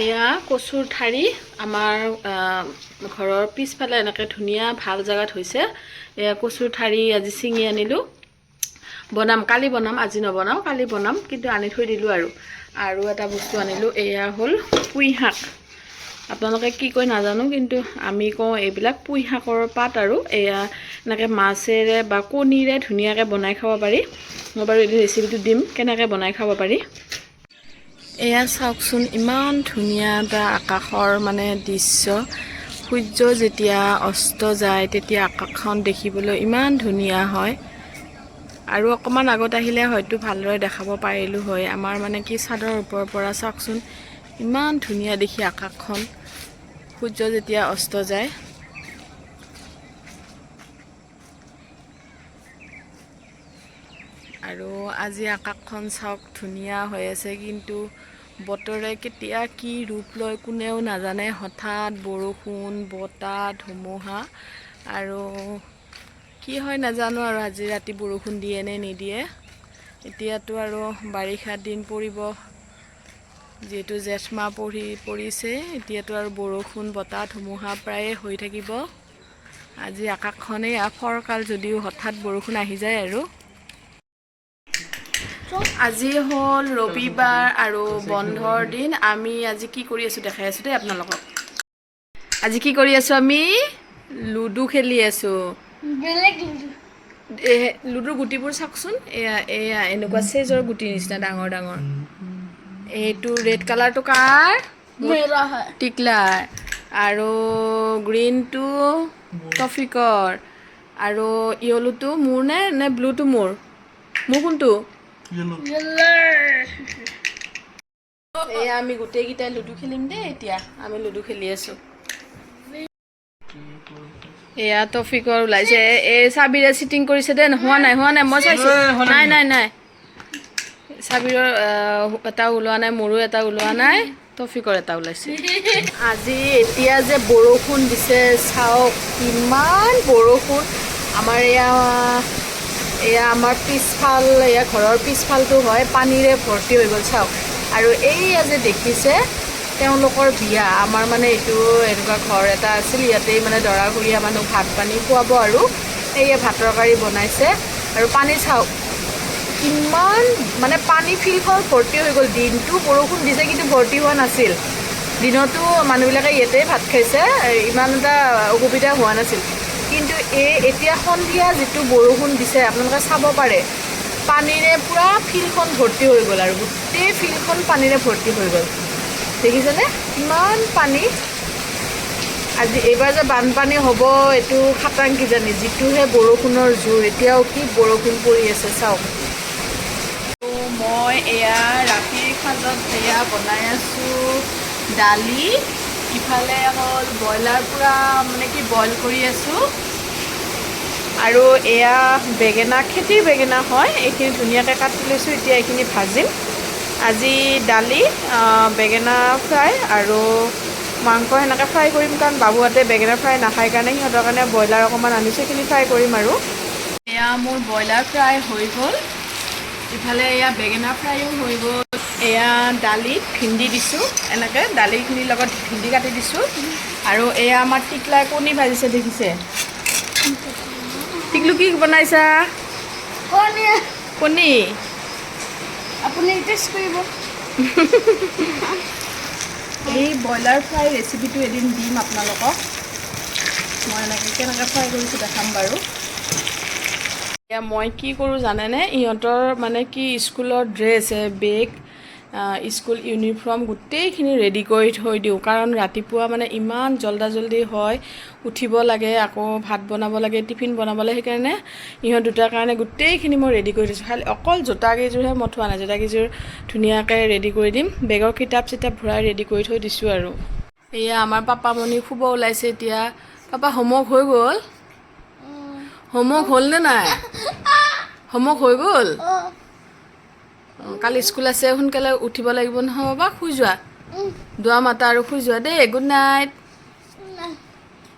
এয়া কচুৰ ঠাৰি আমাৰ ঘৰৰ পিছফালে এনেকৈ ধুনীয়া ভাল জেগাত হৈছে। এয়া কচুৰ ঠাৰি আজি ছিঙি আনিলোঁ, বনাম কালি বনাম, আজি নবনাওঁ কালি বনাম, কিন্তু আনি থৈ দিলোঁ। আৰু এটা বস্তু আনিলোঁ, এয়া হ'ল পুঁই শাক। আপোনালোকে কি কয় নাজানো, কিন্তু আমি কওঁ এইবিলাক পুঁই শাকৰ পাত। আৰু এয়া এনেকৈ মাছেৰে বা কণীৰে ধুনীয়াকৈ বনাই খাব পাৰি। মই বাৰু এই ৰেচিপিটো দিম কেনেকৈ বনাই খাব পাৰি। এয়া চাওকচোন, ইমান ধুনীয়া এটা আকাশৰ দৃশ্য। সূৰ্য যেতিয়া অস্ত যায় তেতিয়া আকাশখন দেখিবলৈ ইমান ধুনীয়া হয়। আৰু অকণমান আগত আহিলে হয়তো ভালদৰে দেখাব পাৰিলোঁ হয়। আমাৰ কি চাদৰ ওপৰৰ পৰা চাওকচোন, ইমান ধুনীয়া দেখি আকাশখন সূৰ্য যেতিয়া অস্ত যায়। আৰু আজি আকাশখন চাওক ধুনীয়া হৈ আছে, কিন্তু বতৰে কেতিয়া কি ৰূপ লয় কোনেও নাজানে। হঠাৎ বৰষুণ, বতাহ, ধুমুহা আৰু কি হয় নাজানো। আৰু আজি ৰাতি বৰষুণ দিয়ে নে নিদিয়ে। এতিয়াতো আৰু বাৰিষা দিন পৰিব, যিহেতু জেঠ মাহ পৰিছে। এতিয়াতো আৰু বৰষুণ, বতাহ, ধুমুহা প্ৰায়ে হৈ থাকিব। আজি আকাশখনেই ফৰকাল, যদিও হঠাৎ বৰষুণ আহি যায়। আৰু আজি হ'ল ৰবিবাৰ আৰু বন্ধৰ দিন। আমি আজি কি কৰি আছোঁ দেখাই আছোঁ দেই আপোনালোকক। আজি কি কৰি আছোঁ, আমি লুডু খেলি আছোঁ। লুডুৰ গুটিবোৰ চাওকচোন, এয়া এনেকুৱা চেজৰ গুটিৰ নিচিনা ডাঙৰ ডাঙৰ। এইটো ৰেড কালাৰটো কাৰ? টিকলাৰ। আৰু গ্ৰীণটো টফিকৰ। আৰু য়েল্লোটো মোৰ নে ব্লুটো মোৰ কোনটো? এয়া আমি গোটেইকেইটাই লুডু খেলিম দেই। এতিয়া আমি লুডু খেলি আছোঁ। এয়া টফিকৰ ওলাইছে, এই চাবিৰে চিটিং কৰিছে দেই। হোৱা নাই মই চাইছোঁ। নাই চাবিৰৰ এটা ওলোৱা নাই, মোৰো এটা ওলোৱা নাই, টফিকৰ এটা ওলাইছে। আজি এতিয়া যে বৰষুণ দিছে চাওক, কিমান বৰষুণ। আমাৰ এয়া আমাৰ পিছফাল, এয়া ঘৰৰ পিছফালটো হয় পানীৰে ভৰ্তি হৈ গ'ল চাওক। আৰু এইয়া যে দেখিছে তেওঁলোকৰ বিয়া। আমাৰ এইটো এনেকুৱা ঘৰ এটা আছিল, ইয়াতেই দৰাঘৰীয়া মানুহ ভাত পানী খুৱাব। আৰু এইয়া ভাত তৰকাৰী বনাইছে। আৰু পানী চাওক কিমান পানী, ফিল্ডখন ভৰ্তি হৈ গ'ল। দিনটো বৰষুণ দিছে কিন্তু ভৰ্তি হোৱা নাছিল। দিনতো মানুহবিলাকে ইয়াতেই ভাত খাইছে, ইমান এটা অসুবিধা হোৱা নাছিল। কিন্তু এতিয়া সন্ধিয়া যিটো বৰষুণ দিছে আপোনালোকে চাব পাৰে, পানীৰে পূৰা ফিল্ডখন ভৰ্তি হৈ গ'ল। আৰু গোটেই ফিল্ডখন পানীৰে ভৰ্তি হৈ গ'ল, দেখিছেনে কিমান পানী। আজি এইবাৰ যে বানপানী হ'ব এইটো খাটাং কিজানি, যিটোহে বৰষুণৰ জোৰ। এতিয়াও কি বৰষুণ পৰি আছে চাওক। মই এয়া ৰাতিৰ সাজত এয়া বনাই আছোঁ দালি। ইফালে হ'ল ব্ৰইলাৰ পূৰা বইল কৰি আছোঁ। আৰু এয়া বেঙেনা, খেতিৰ বেঙেনা হয়। এইখিনি ধুনীয়াকৈ কাটি লৈছোঁ, এতিয়া এইখিনি ভাজিম। আজি দালি, বেঙেনা ফ্ৰাই আৰু মাংস সেনেকৈ ফ্ৰাই কৰিম। কাৰণ বাবুহঁতে বেঙেনা ফ্ৰাই নাখায় কাৰণে সিহঁতৰ কাৰণে ব্ৰইলাৰ অকণমান আনিছোঁ, সেইখিনি ফ্ৰাই কৰিম। আৰু এয়া মোৰ ব্ৰইলাৰ ফ্ৰাই হৈ গ'ল। ইফালে এয়া বেঙেনা ফ্ৰাইও হৈ গ'ল। এয়া দালিত ভিন্দি দিছোঁ, এনেকৈ দালিখিনিৰ লগত ভিন্দি কাটি দিছোঁ। আৰু এয়া আমাৰ টিকলাই কণী ভাজিছে, দেখিছে। টিকলু কি বনাইছা? কণী। আপুনি টেষ্ট কৰিব। এই ব্ৰইলাৰ ফ্ৰাই ৰেচিপিটো এদিন দিম আপোনালোকক। মই এনেকৈ কেনেকৈ ফ্ৰাই কৰিছোঁ দেখাম বাৰু। এতিয়া মই কি কৰোঁ জানেনে, ইহঁতৰ কি স্কুলৰ ড্ৰেছ, বেগ, স্কুল ইউনিফৰ্ম গোটেইখিনি ৰেডি কৰি থৈ দিওঁ। কাৰণ ৰাতিপুৱা ইমান জল্দি হয়, উঠিব লাগে, আকৌ ভাত বনাব লাগে, টিফিন বনাব লাগে। সেইকাৰণে ইহঁত দুটাৰ কাৰণে গোটেইখিনি মই ৰেডি কৰি থৈছোঁ। খালি অকল জোতাকেইযোৰহে মই থোৱা নাই, জোতাকেইযোৰ ধুনীয়াকৈ ৰেডি কৰি দিম। বেগৰ কিতাপ চিতাপ ভৰাই ৰেডি কৰি থৈ দিছোঁ। আৰু এয়া আমাৰ পাপামণি শুব ওলাইছে এতিয়া। পাপা হোমৱৰ্ক হৈ গ'ল? হোমৱৰ্ক হ'লনে নাই? হোমৱৰ্ক হৈ গ'ল? কালি স্কুল আছে, সোনকালে উঠিব লাগিব নহয়। বাবা শুই যোৱা, দুৱা মাতা আৰু শুই যোৱা দেই। Good night.